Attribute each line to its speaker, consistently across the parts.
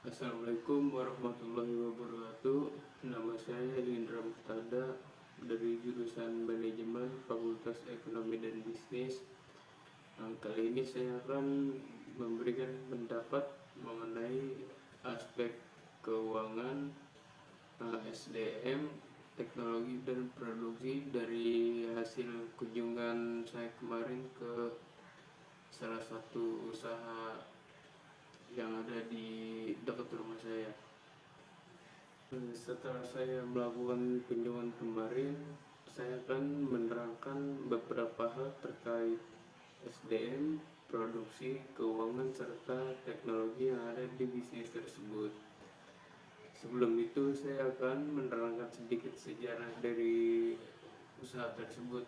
Speaker 1: Assalamualaikum warahmatullahi wabarakatuh. Nama saya Indra Murtada dari jurusan Manajemen Fakultas Ekonomi dan Bisnis. Kali ini saya akan memberikan pendapat mengenai aspek keuangan, SDM, teknologi dan produksi dari hasil kunjungan saya kemarin ke salah satu usaha yang ada di dekat rumah saya. Setelah saya melakukan kunjungan kemarin, saya akan menerangkan beberapa hal terkait SDM, produksi, keuangan, serta teknologi yang ada di bisnis tersebut. Sebelum itu, saya akan menerangkan sedikit sejarah dari usaha tersebut.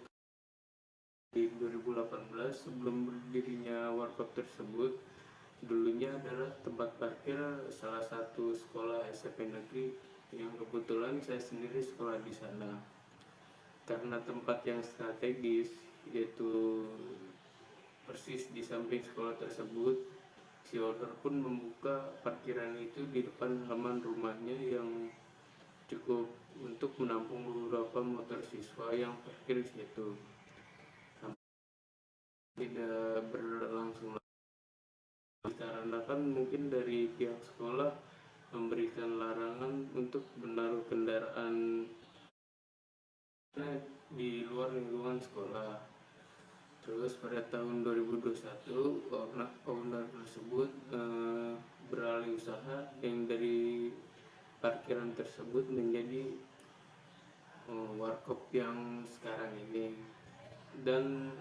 Speaker 1: Di 2018, sebelum berdirinya warkop tersebut, dulunya adalah tempat parkir salah satu sekolah SMP negeri yang kebetulan saya sendiri sekolah di sana. Karena tempat yang strategis, yaitu persis di samping sekolah tersebut, si owner pun membuka parkiran itu di depan halaman rumahnya yang cukup untuk menampung beberapa motor siswa yang parkir di situ. Tidak berlangsung dikarenakan mungkin dari pihak sekolah memberikan larangan untuk menaruh kendaraan di luar lingkungan sekolah. Terus pada tahun 2021 owner tersebut beralih usaha yang dari parkiran tersebut menjadi warkop yang sekarang ini. Dan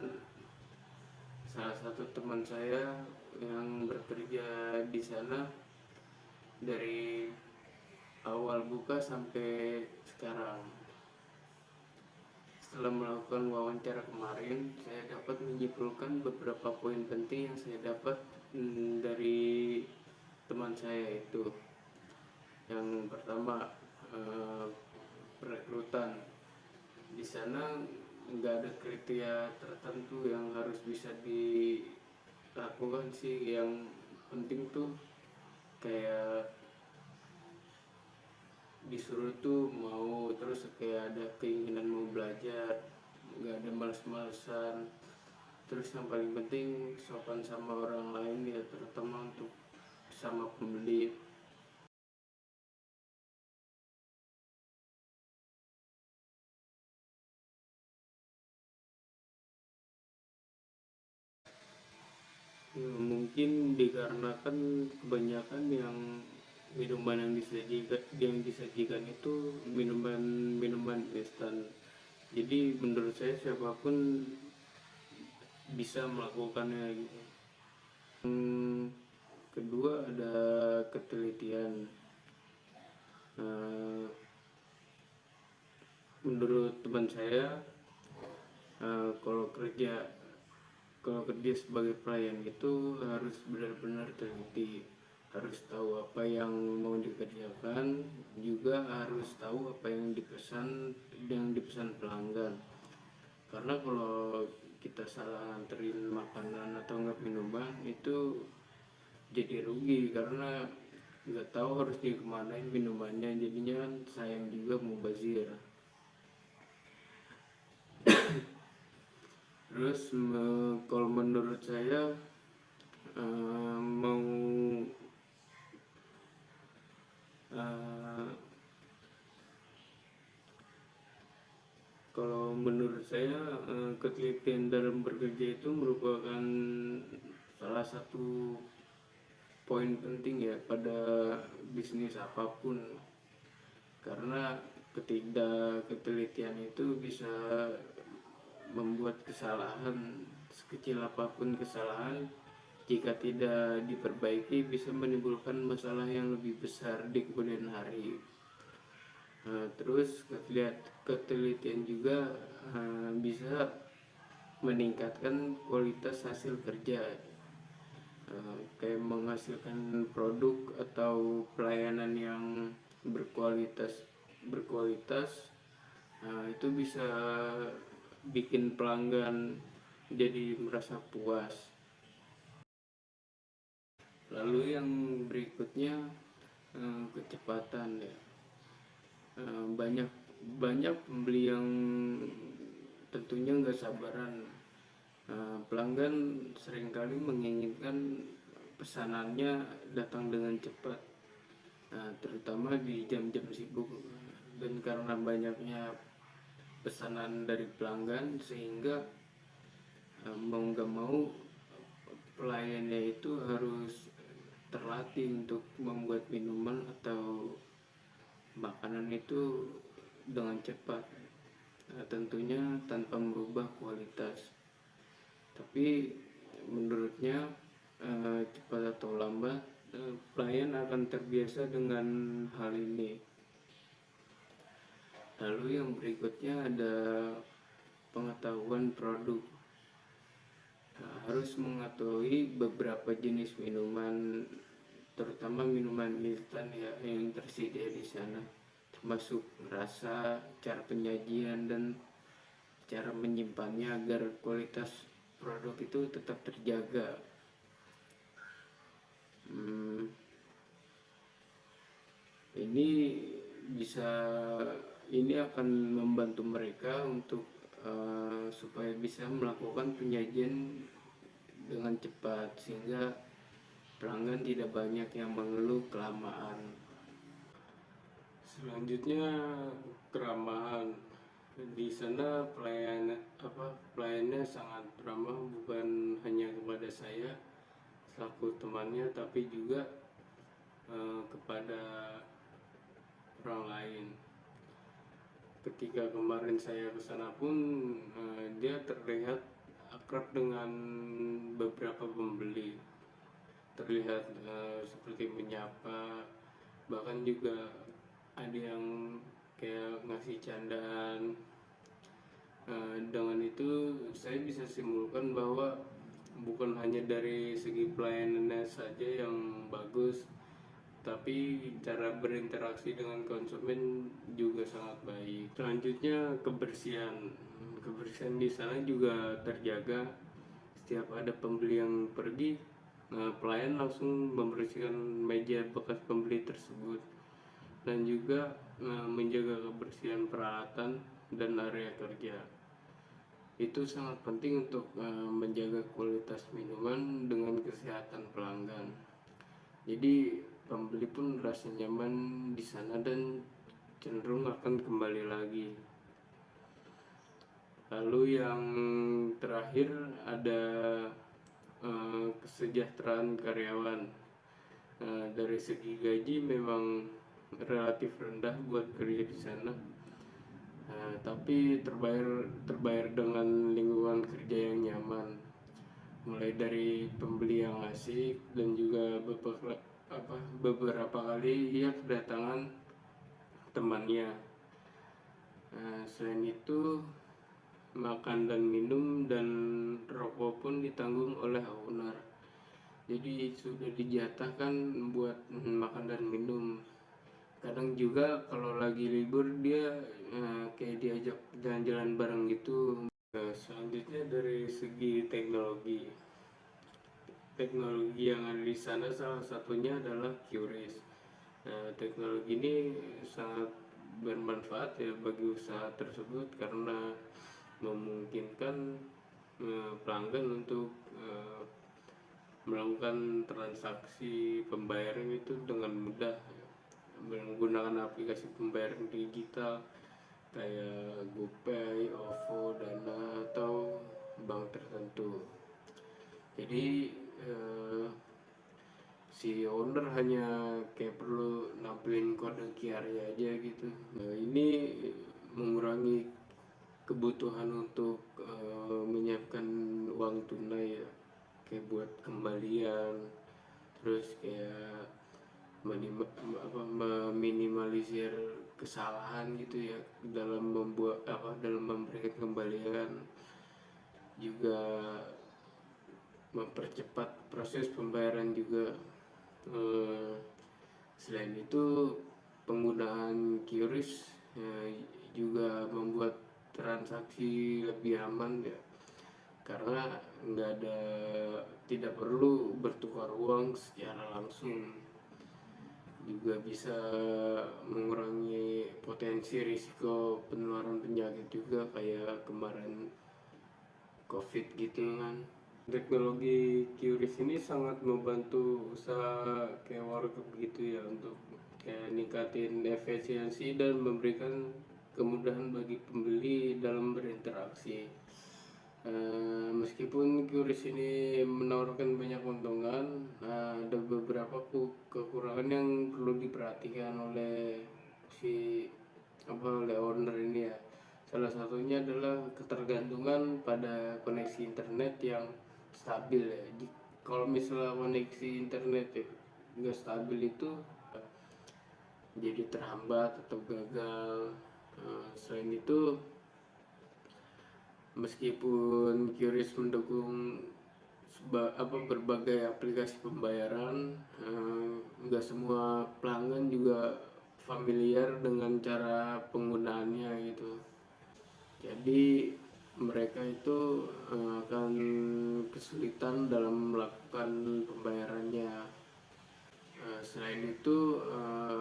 Speaker 1: salah satu teman saya yang bekerja di sana dari awal buka sampai sekarang. Setelah melakukan wawancara kemarin, saya dapat menyimpulkan beberapa poin penting yang saya dapat dari teman saya itu. Yang pertama, perekrutan. Di sana nggak ada kriteria tertentu yang harus bisa dilakukan sih. Yang penting tuh kayak disuruh tuh mau, terus kayak ada keinginan mau belajar, nggak ada males-malesan. Terus yang paling penting sopan sama orang lain ya, terutama untuk sama pembeli. Ya, mungkin dikarenakan kebanyakan yang minuman yang disajikan itu minuman instan. Jadi menurut saya siapapun bisa melakukannya gitu. Kedua ada ketelitian. Nah, menurut teman saya, eh, kalau kerja kalau kerja sebagai pelayan itu harus benar-benar teliti, harus tahu apa yang mau dikerjakan, juga harus tahu apa yang dipesan pelanggan. Karena kalau kita salah nganterin makanan atau nggak minuman itu jadi rugi, karena nggak tahu harus dikemanain minumannya, jadinya kan sayang juga mubazir. Terus kalau menurut saya, mau eh, kalau menurut saya, ketelitian dalam bekerja itu merupakan salah satu poin penting ya pada bisnis apapun. Karena ketelitian itu bisa membuat kesalahan, sekecil apapun kesalahan, jika tidak diperbaiki bisa menimbulkan masalah yang lebih besar di kemudian hari. Terus ketelitian juga bisa meningkatkan kualitas hasil kerja, kayak menghasilkan produk atau pelayanan yang berkualitas. Itu bisa bikin pelanggan jadi merasa puas. Lalu yang berikutnya, kecepatan ya. Banyak banyak pembeli yang tentunya nggak sabaran. Pelanggan seringkali menginginkan pesanannya datang dengan cepat, terutama di jam-jam sibuk. Dan karena banyaknya pesanan dari pelanggan, sehingga mau nggak mau pelayannya itu harus terlatih untuk membuat minuman atau makanan itu dengan cepat, tentunya tanpa merubah kualitas. Tapi menurutnya cepat atau lambat pelayan akan terbiasa dengan hal ini. Lalu yang berikutnya ada pengetahuan produk. Harus mengetahui beberapa jenis minuman, terutama minuman instan ya yang tersedia di sana, termasuk rasa, cara penyajian, dan cara menyimpannya agar kualitas produk itu tetap terjaga. Ini bisa ini akan membantu mereka untuk supaya bisa melakukan penyajian dengan cepat, sehingga pelanggan tidak banyak yang mengeluh kelamaan. Selanjutnya, keramahan. Di sana pelayannya sangat ramah, bukan hanya kepada saya selaku temannya, tapi juga kepada orang lain. Ketika kemarin saya ke sana pun dia terlihat akrab dengan beberapa pembeli, terlihat seperti menyapa, bahkan juga ada yang kayak ngasih candaan. Dengan itu saya bisa simpulkan bahwa bukan hanya dari segi pelayanannya saja yang bagus, tapi cara berinteraksi dengan konsumen juga sangat baik. Selanjutnya, kebersihan. Kebersihan di sana juga terjaga. Setiap ada pembeli yang pergi, pelayan langsung membersihkan meja bekas pembeli tersebut, dan juga menjaga kebersihan peralatan dan area kerja. Itu sangat penting untuk menjaga kualitas minuman dengan kesehatan pelanggan. Jadi pembeli pun merasa nyaman di sana dan cenderung akan kembali lagi. Lalu yang terakhir ada kesejahteraan karyawan. Dari segi gaji memang relatif rendah buat kerja di sana, tapi terbayar dengan lingkungan kerja yang nyaman, mulai dari pembeli yang asik, dan juga beberapa kali ia kedatangan temannya. Selain itu, makan dan minum dan rokok pun ditanggung oleh owner, jadi sudah dijatahkan buat makan dan minum. Kadang juga kalau lagi libur dia kayak diajak jalan-jalan bareng gitu. Selanjutnya dari segi teknologi yang ada di sana, salah satunya adalah QRIS. Teknologi ini sangat bermanfaat ya bagi usaha tersebut, karena memungkinkan pelanggan untuk melakukan transaksi pembayaran itu dengan mudah menggunakan aplikasi pembayaran digital kayak GoPay, OVO, Dana, atau bank tertentu. Jadi si owner hanya kayak perlu nampilin kode QR-nya aja gitu. Ini mengurangi kebutuhan untuk menyiapkan uang tunai ya, kayak buat kembalian, terus kayak meminimalisir kesalahan gitu ya dalam memberikan kembalian, juga mempercepat proses pembayaran juga. Selain itu, penggunaan QRIS juga membuat transaksi lebih aman ya, karena tidak perlu bertukar uang secara langsung. juga bisa mengurangi potensi risiko penularan penyakit juga kayak kemarin COVID gitu kan. Teknologi QRIS ini sangat membantu usaha kayak warteg gitu ya, untuk kayak ningkatin efisiensi dan memberikan kemudahan bagi pembeli dalam berinteraksi. Meskipun QRIS ini menawarkan banyak keuntungan, ada beberapa kekurangan yang perlu diperhatikan oleh oleh owner ini ya. Salah satunya adalah ketergantungan pada koneksi internet yang stabil ya. Kalau misalnya koneksi internet ya nggak stabil itu jadi terhambat atau gagal. Selain itu, meskipun QRIS mendukung berbagai aplikasi pembayaran, nggak semua pelanggan juga familiar dengan cara penggunaannya gitu. Jadi mereka itu akan kesulitan dalam melakukan pembayarannya. Selain itu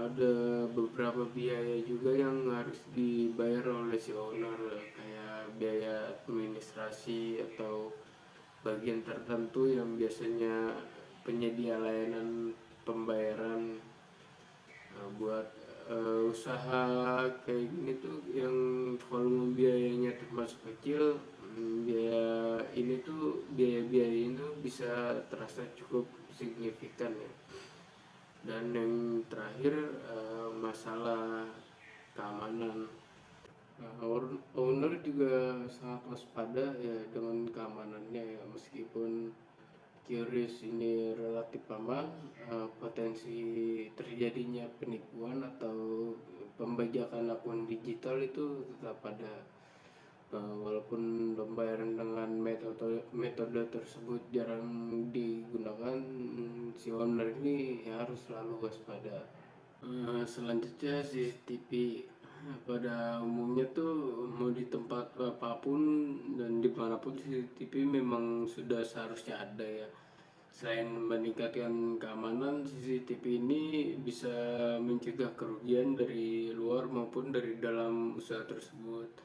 Speaker 1: ada beberapa biaya juga yang harus dibayar oleh si owner, kayak biaya administrasi atau bagian tertentu yang biasanya penyedia layanan pembayaran. Buat usaha kayak gini tuh yang volume biayanya termasuk kecil, biaya-biaya ini bisa terasa cukup signifikan ya. Dan yang terakhir, masalah keamanan. Owner juga sangat waspada ya dengan keamanannya ya. Meskipun QRIS ini relatif aman, potensi terjadinya penipuan atau pembajakan akun digital itu tetap ada. Walaupun pembayaran dengan metode tersebut jarang digunakan, si owner ini harus selalu waspada. Selanjutnya CCTV. Pada umumnya tuh mau di tempat apapun dan dimanapun CCTV memang sudah seharusnya ada ya. Selain meningkatkan keamanan, CCTV ini bisa mencegah kerugian dari luar maupun dari dalam usaha tersebut.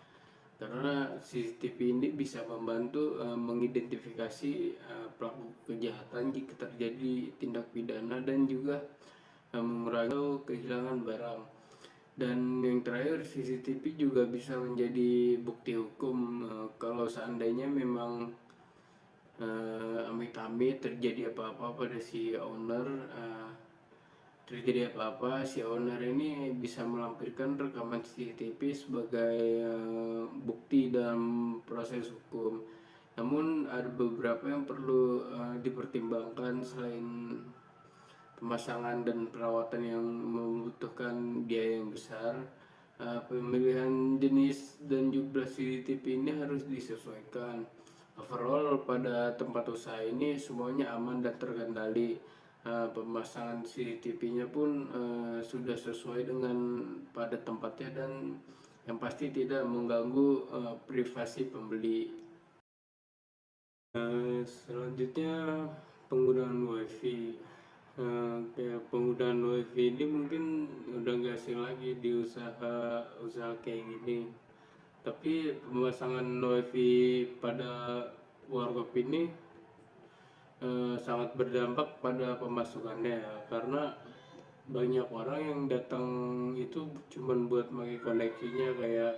Speaker 1: Karena CCTV ini bisa membantu mengidentifikasi pelaku kejahatan jika terjadi tindak pidana, dan juga mengurangi kehilangan barang. Dan yang terakhir, CCTV juga bisa menjadi bukti hukum kalau seandainya memang amit-amit terjadi apa-apa pada si owner. Si owner ini bisa melampirkan rekaman CCTV sebagai bukti dalam proses hukum. Namun ada beberapa yang perlu dipertimbangkan. Selain pemasangan dan perawatan yang membutuhkan biaya yang besar, pemilihan jenis dan jumlah CCTV ini harus disesuaikan. Overall pada tempat usaha ini semuanya aman dan terkendali. Pemasangan CCTV-nya pun sudah sesuai dengan pada tempatnya dan yang pasti tidak mengganggu privasi pembeli. Selanjutnya, penggunaan WiFi. Kayak penggunaan WiFi ini mungkin udah nggak asing lagi di usaha kayak gini. Tapi pemasangan WiFi pada warkop ini sangat berdampak pada pemasukannya ya, karena banyak orang yang datang itu cuman buat pakai koneksinya. Kayak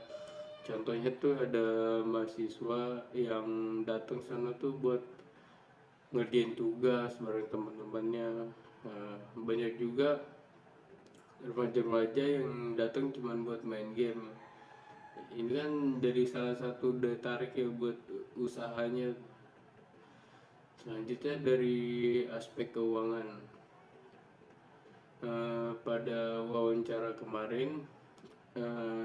Speaker 1: contohnya tuh ada mahasiswa yang datang sana tuh buat ngerjain tugas bareng teman-temannya. Banyak juga remaja-remaja yang datang cuman buat main game. Ini kan jadi salah satu daya tarik ya buat usahanya. Selanjutnya dari aspek keuangan. Pada wawancara kemarin,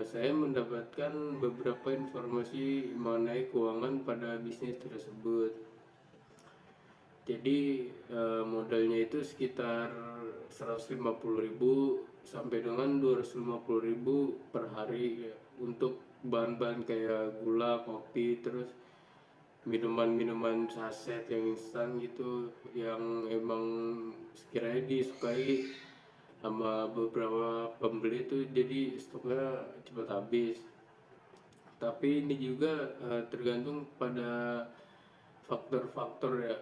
Speaker 1: saya mendapatkan beberapa informasi mengenai keuangan pada bisnis tersebut. Jadi modalnya itu sekitar 150.000 sampai dengan 250.000 per hari ya, untuk bahan-bahan kayak gula, kopi, terus minuman-minuman saset yang instan gitu, yang emang sekiranya disukai sama beberapa pembeli itu, jadi stoknya cepat habis. Tapi ini juga tergantung pada faktor-faktor ya.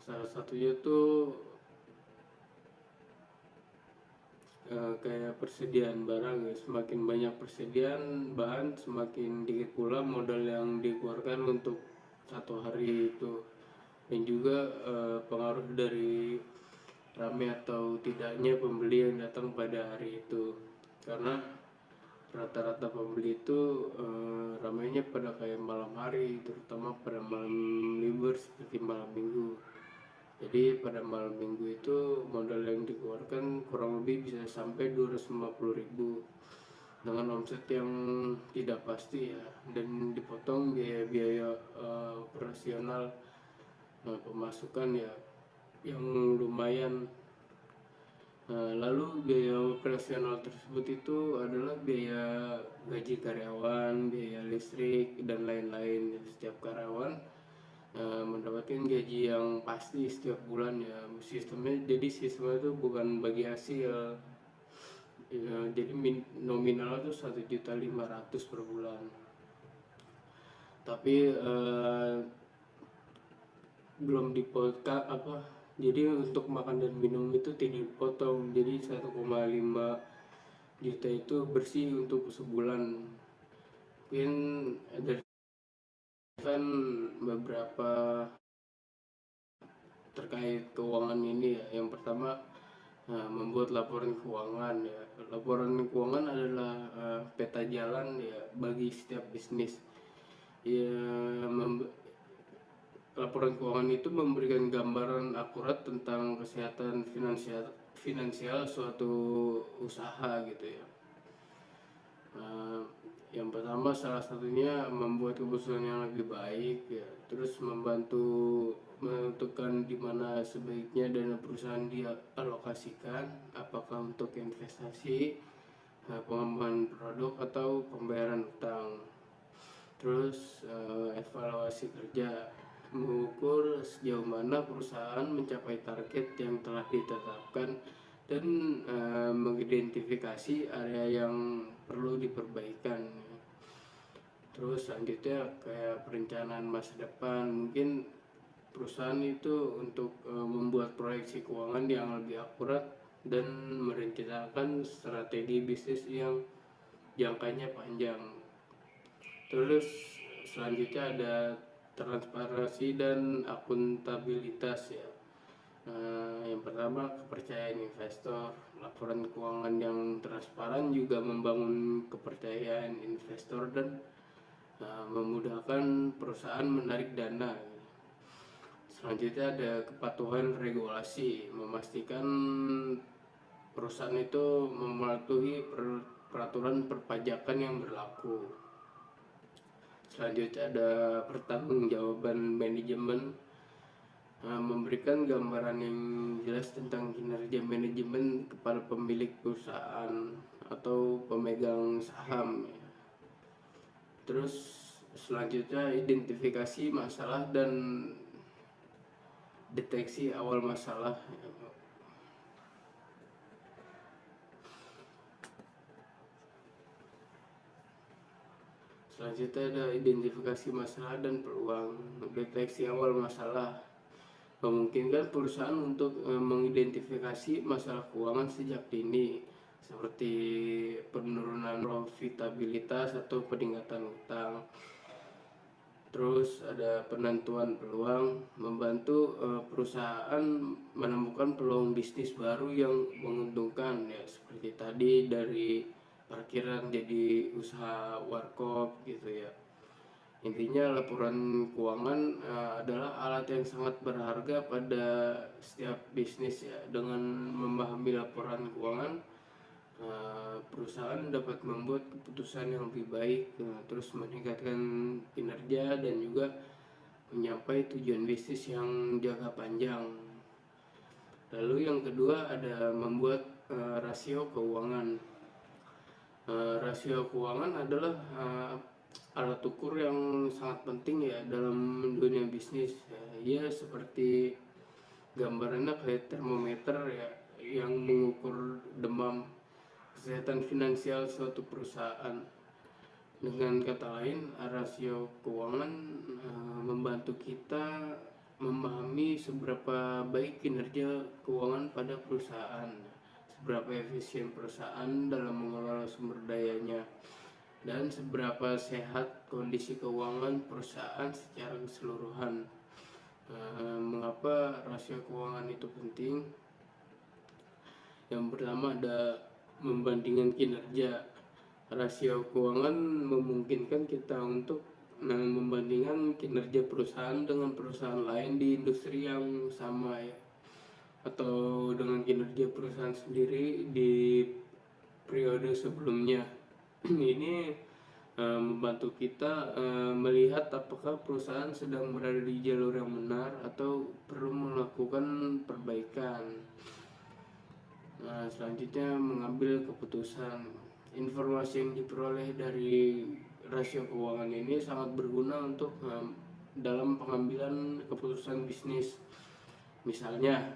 Speaker 1: Salah satunya tuh kayak persediaan barang ya. Semakin banyak persediaan bahan, semakin dikit pula modal yang dikeluarkan untuk satu hari itu. Dan juga pengaruh dari ramai atau tidaknya pembeli yang datang pada hari itu. Karena rata-rata pembeli itu ramainya pada kayak malam hari, terutama pada malam libur seperti malam minggu. Jadi pada malam minggu itu modal yang dikeluarkan kurang lebih bisa sampai 250.000 dengan omset yang tidak pasti ya, dan dipotong biaya-biaya operasional, pemasukan ya yang lumayan. Lalu biaya operasional tersebut itu adalah biaya gaji karyawan, biaya listrik, dan lain-lain. Setiap karyawan mendapatkan gaji yang pasti setiap bulan ya. Sistemnya itu bukan bagi hasil ya, jadi nominal itu 1.500.000 per bulan. Tapi belum dipotong apa, jadi untuk makan dan minum itu tidak dipotong, jadi 1,5 juta itu bersih untuk sebulan. Mungkin ada kan beberapa terkait keuangan ini ya. Yang pertama, membuat laporan keuangan ya. Laporan keuangan adalah peta jalan ya bagi setiap bisnis ya. Laporan keuangan itu memberikan gambaran akurat tentang kesehatan finansial suatu usaha gitu ya. Yang pertama, salah satunya membuat keputusan yang lebih baik ya, terus membantu menentukan di mana sebaiknya dana perusahaan dialokasikan, apakah untuk investasi, pengembangan produk, atau pembayaran utang. Terus evaluasi kerja, mengukur sejauh mana perusahaan mencapai target yang telah ditetapkan, dan mengidentifikasi area yang perlu diperbaikan. Terus selanjutnya kayak perencanaan masa depan, mungkin perusahaan itu untuk membuat proyeksi keuangan yang lebih akurat dan merencanakan strategi bisnis yang jangkanya panjang. Terus selanjutnya ada transparansi dan akuntabilitas ya. Yang pertama, kepercayaan investor. Laporan keuangan yang transparan juga membangun kepercayaan investor dan memudahkan perusahaan menarik dana. Selanjutnya ada kepatuhan regulasi, memastikan perusahaan itu mematuhi peraturan perpajakan yang berlaku. Selanjutnya ada pertanggungjawaban manajemen, memberikan gambaran yang jelas tentang kinerja manajemen kepada pemilik perusahaan atau pemegang saham. Terus selanjutnya identifikasi masalah dan deteksi awal masalah. Selanjutnya ada identifikasi masalah dan peluang. Deteksi awal masalah memungkinkan perusahaan untuk mengidentifikasi masalah keuangan sejak dini, seperti penurunan profitabilitas atau peningkatan utang. Terus ada penentuan peluang, membantu perusahaan menemukan peluang bisnis baru yang menguntungkan ya, seperti tadi dari parkiran jadi usaha warkop gitu ya. Intinya laporan keuangan adalah alat yang sangat berharga pada setiap bisnis ya. Dengan memahami laporan keuangan, perusahaan dapat membuat keputusan yang lebih baik, terus meningkatkan kinerja dan juga mencapai tujuan bisnis yang jangka panjang. Lalu yang kedua ada membuat rasio keuangan. Rasio keuangan adalah alat ukur yang sangat penting ya dalam dunia bisnis. Ia seperti gambarannya kayak termometer ya, yang mengukur demam kesehatan finansial suatu perusahaan. Dengan kata lain, rasio keuangan membantu kita memahami seberapa baik kinerja keuangan pada perusahaan, seberapa efisien perusahaan dalam mengelola sumber dayanya, dan seberapa sehat kondisi keuangan perusahaan secara keseluruhan. Mengapa rasio keuangan itu penting? Yang pertama ada membandingkan kinerja. Rasio keuangan memungkinkan kita untuk membandingkan kinerja perusahaan dengan perusahaan lain di industri yang sama ya, atau dengan kinerja perusahaan sendiri di periode sebelumnya. Ini membantu kita melihat apakah perusahaan sedang berada di jalur yang benar atau perlu melakukan perbaikan. Selanjutnya mengambil keputusan. Informasi yang diperoleh dari rasio keuangan ini sangat berguna untuk dalam pengambilan keputusan bisnis. Misalnya,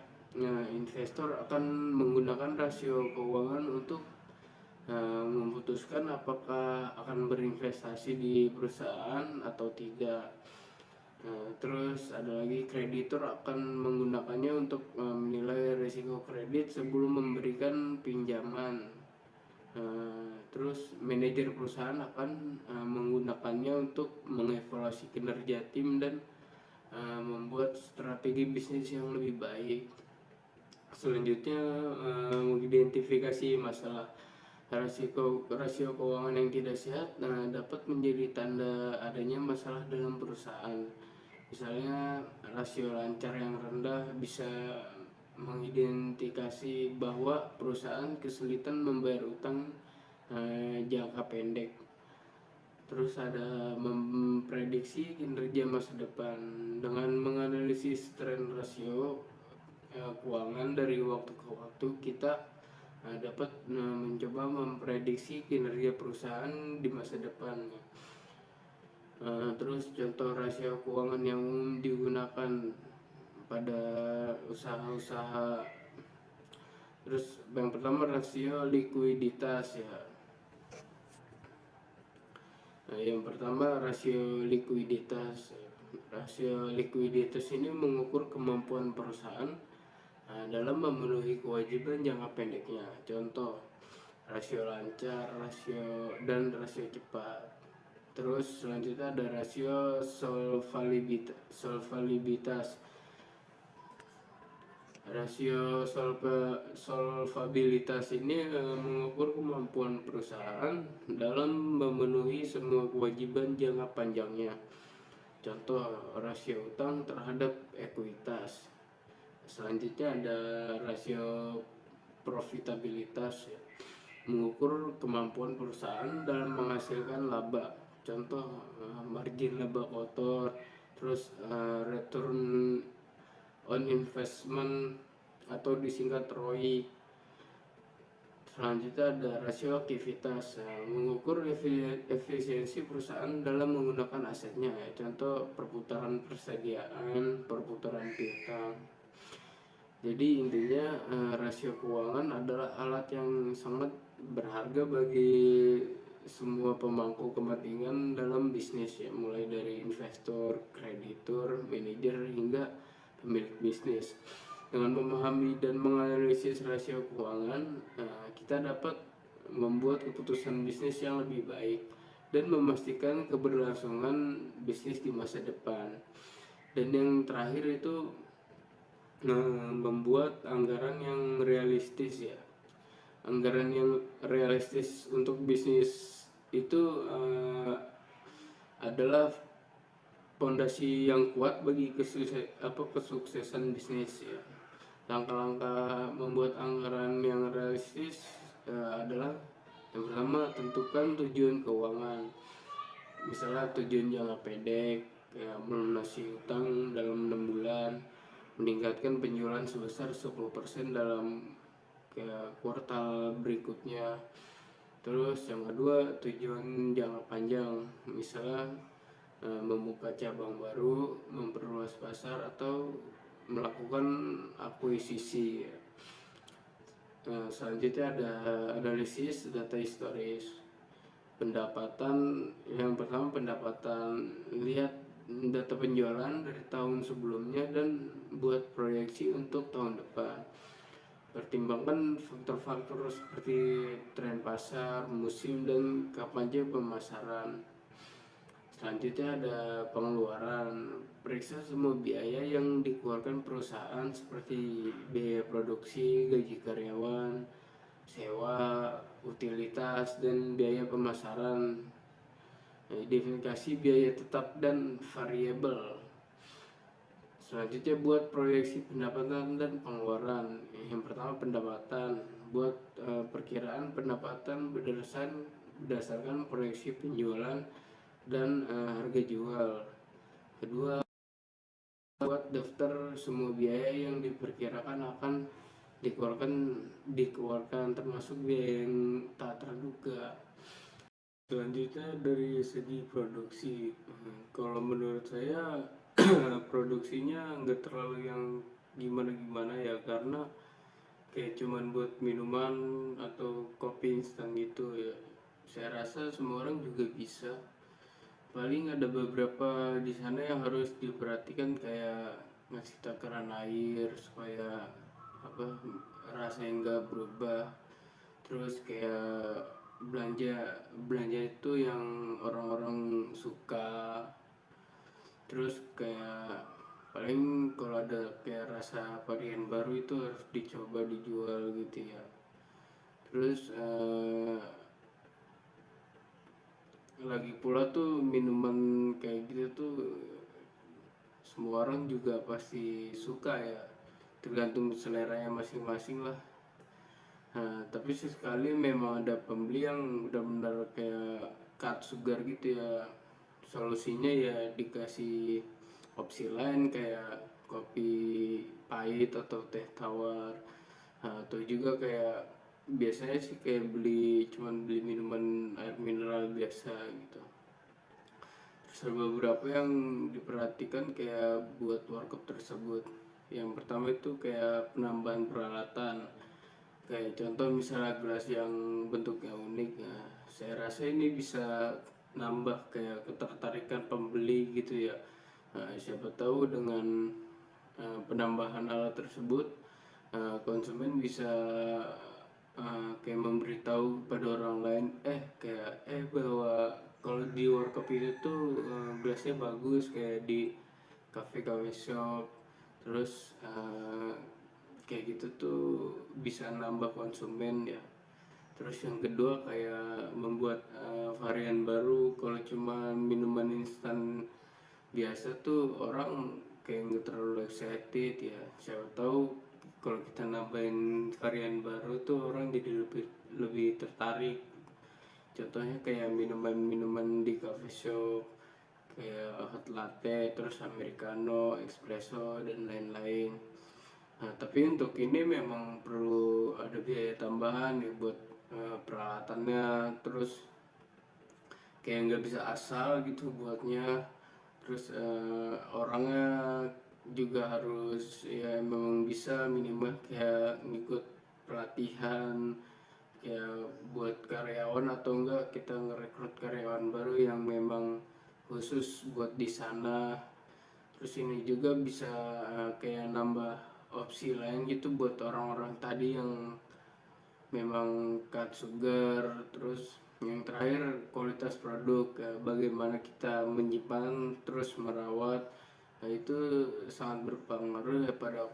Speaker 1: investor akan menggunakan rasio keuangan untuk memutuskan apakah akan berinvestasi di perusahaan atau tidak. Terus ada lagi, kreditur akan menggunakannya untuk menilai risiko kredit sebelum memberikan pinjaman. Terus manajer perusahaan akan menggunakannya untuk mengevaluasi kinerja tim dan membuat strategi bisnis yang lebih baik. Selanjutnya mengidentifikasi masalah. Rasio keuangan yang tidak sehat dapat menjadi tanda adanya masalah dalam perusahaan. Misalnya rasio lancar yang rendah bisa mengidentifikasi bahwa perusahaan kesulitan membayar utang jangka pendek. Terus ada memprediksi kinerja masa depan. Dengan menganalisis tren rasio keuangan dari waktu ke waktu, kita dapat mencoba memprediksi kinerja perusahaan di masa depan. Terus contoh rasio keuangan yang digunakan pada usaha-usaha. Terus yang pertama rasio likuiditas ya. Yang pertama rasio likuiditas. Rasio likuiditas ini mengukur kemampuan perusahaan dalam memenuhi kewajiban jangka pendeknya. Contoh rasio lancar, rasio cepat. Terus selanjutnya ada rasio solvabilitas. Rasio solvabilitas ini mengukur kemampuan perusahaan dalam memenuhi semua kewajiban jangka panjangnya. Contoh rasio utang terhadap ekuitas. Selanjutnya ada rasio profitabilitas ya, mengukur kemampuan perusahaan dalam menghasilkan laba. Contoh margin laba kotor. Terus return on investment atau disingkat ROI. Selanjutnya ada rasio aktivitas, mengukur efisiensi perusahaan dalam menggunakan asetnya ya. Contoh perputaran persediaan, perputaran piutang. Jadi intinya rasio keuangan adalah alat yang sangat berharga bagi semua pemangku kepentingan dalam bisnis ya, mulai dari investor, kreditur, manajer hingga pemilik bisnis. Dengan memahami dan menganalisis rasio keuangan, kita dapat membuat keputusan bisnis yang lebih baik dan memastikan keberlangsungan bisnis di masa depan. Dan yang terakhir itu membuat anggaran yang realistis ya. Anggaran yang realistis untuk bisnis itu adalah fondasi yang kuat bagi kesuksesan bisnis ya. Langkah-langkah membuat anggaran yang realistis adalah yang pertama, tentukan tujuan keuangan. Misalnya tujuan jangka pendek ya, melunasi utang dalam 6 bulan, meningkatkan penjualan sebesar 10% dalam kuartal berikutnya. Terus yang kedua, tujuan jangka panjang, misalnya membuka cabang baru, memperluas pasar, atau melakukan akuisisi. Selanjutnya ada analisis data historis. Pendapatan, yang pertama pendapatan, lihat data penjualan dari tahun sebelumnya dan buat proyeksi untuk tahun depan. Pertimbangkan faktor-faktor seperti tren pasar, musim, dan kapan aja pemasaran. Selanjutnya ada pengeluaran. Periksa semua biaya yang dikeluarkan perusahaan seperti biaya produksi, gaji karyawan, sewa, utilitas, dan biaya pemasaran. Identifikasi biaya tetap dan variabel. Selanjutnya buat proyeksi pendapatan dan pengeluaran. Yang pertama pendapatan, buat perkiraan pendapatan berdasarkan proyeksi penjualan dan harga jual. Kedua, buat daftar semua biaya yang diperkirakan akan dikeluarkan termasuk biaya yang tak terduga. Selanjutnya dari segi produksi, kalau menurut saya produksinya nggak terlalu yang gimana-gimana ya, karena kayak cuman buat minuman atau kopi instan gitu ya. Saya rasa semua orang juga bisa. Paling ada beberapa di sana yang harus diperhatikan, kayak ngasih takaran air supaya apa rasanya nggak berubah. Terus kayak belanja belanja itu yang orang-orang suka. Terus kayak paling kalau ada kayak rasa varian baru itu harus dicoba dijual gitu ya. Terus lagi pula tuh minuman kayak gitu tuh semua orang juga pasti suka ya, tergantung seleranya masing-masing lah. Nah, tapi sesekali memang ada pembeli yang benar-benar kayak cut sugar gitu ya. Solusinya ya dikasih opsi lain kayak kopi pahit atau teh tawar. Nah, atau juga kayak biasanya sih kayak cuman beli minuman air mineral biasa gitu. Terus ada beberapa yang diperhatikan kayak buat warkop tersebut. Yang pertama itu kayak penambahan peralatan. Kayak contoh misalnya gelas yang bentuknya unik, nah, saya rasa ini bisa nambah kayak ketertarikan pembeli gitu ya. Nah, siapa tahu dengan penambahan alat tersebut, konsumen bisa kayak memberitahu pada orang lain, bahwa kalau di warkop itu tuh gelasnya bagus kayak di cafe shop. Terus kayak gitu tuh bisa nambah konsumen ya. Terus yang kedua kayak membuat varian baru. Kalau cuma minuman instan biasa tuh orang kayak nggak terlalu excited ya. Siapa tahu kalau kita nambahin varian baru tuh orang jadi lebih lebih tertarik. Contohnya kayak minuman-minuman di cafe shop kayak hot latte, terus americano, espresso, dan lain-lain. Nah, tapi untuk ini memang perlu ada biaya tambahan ya buat peralatannya. Terus kayak nggak bisa asal gitu buatnya. Terus orangnya juga harus ya memang bisa minimal kayak ngikut pelatihan kayak buat karyawan, atau enggak kita ngerekrut karyawan baru yang memang khusus buat di sana. Terus ini juga bisa kayak nambah opsi lain gitu buat orang-orang tadi yang memang cut sugar. Terus yang terakhir kualitas produk, bagaimana kita menyimpan terus merawat. Nah, itu sangat berpengaruh ya pada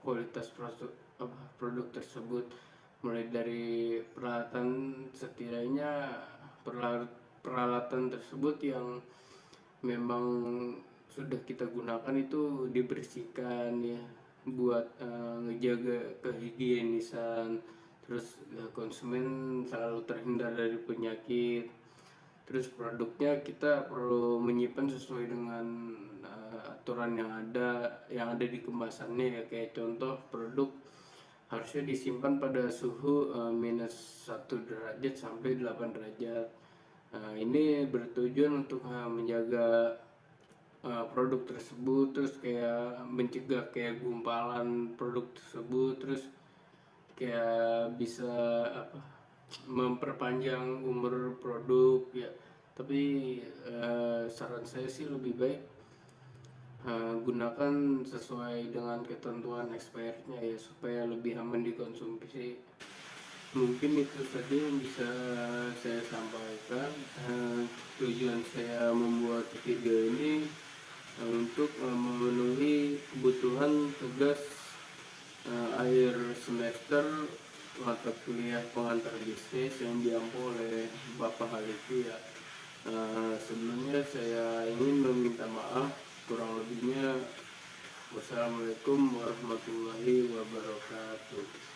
Speaker 1: kualitas produk tersebut, mulai dari peralatan. Setidaknya peralatan tersebut yang memang sudah kita gunakan itu dibersihkan ya, buat ngejaga kehigienisan. Terus konsumen selalu terhindar dari penyakit. Terus produknya kita perlu menyimpan sesuai dengan aturan yang ada di kemasannya ya. Kayak contoh produk harusnya disimpan pada suhu -1 derajat sampai 8 derajat. Ini bertujuan untuk menjaga produk tersebut, terus kayak mencegah kayak gumpalan produk tersebut, terus kayak bisa apa, memperpanjang umur produk ya. Tapi saran saya sih lebih baik gunakan sesuai dengan ketentuan expirednya ya, supaya lebih aman dikonsumsi. Mungkin itu saja yang bisa saya sampaikan. Tujuan saya membuat video ini untuk memenuhi kebutuhan tugas akhir semester mata kuliah pengantar bisnis yang diampu oleh Bapak Halifi ya. Sebelumnya saya ingin meminta maaf kurang lebihnya. Wassalamualaikum warahmatullahi wabarakatuh.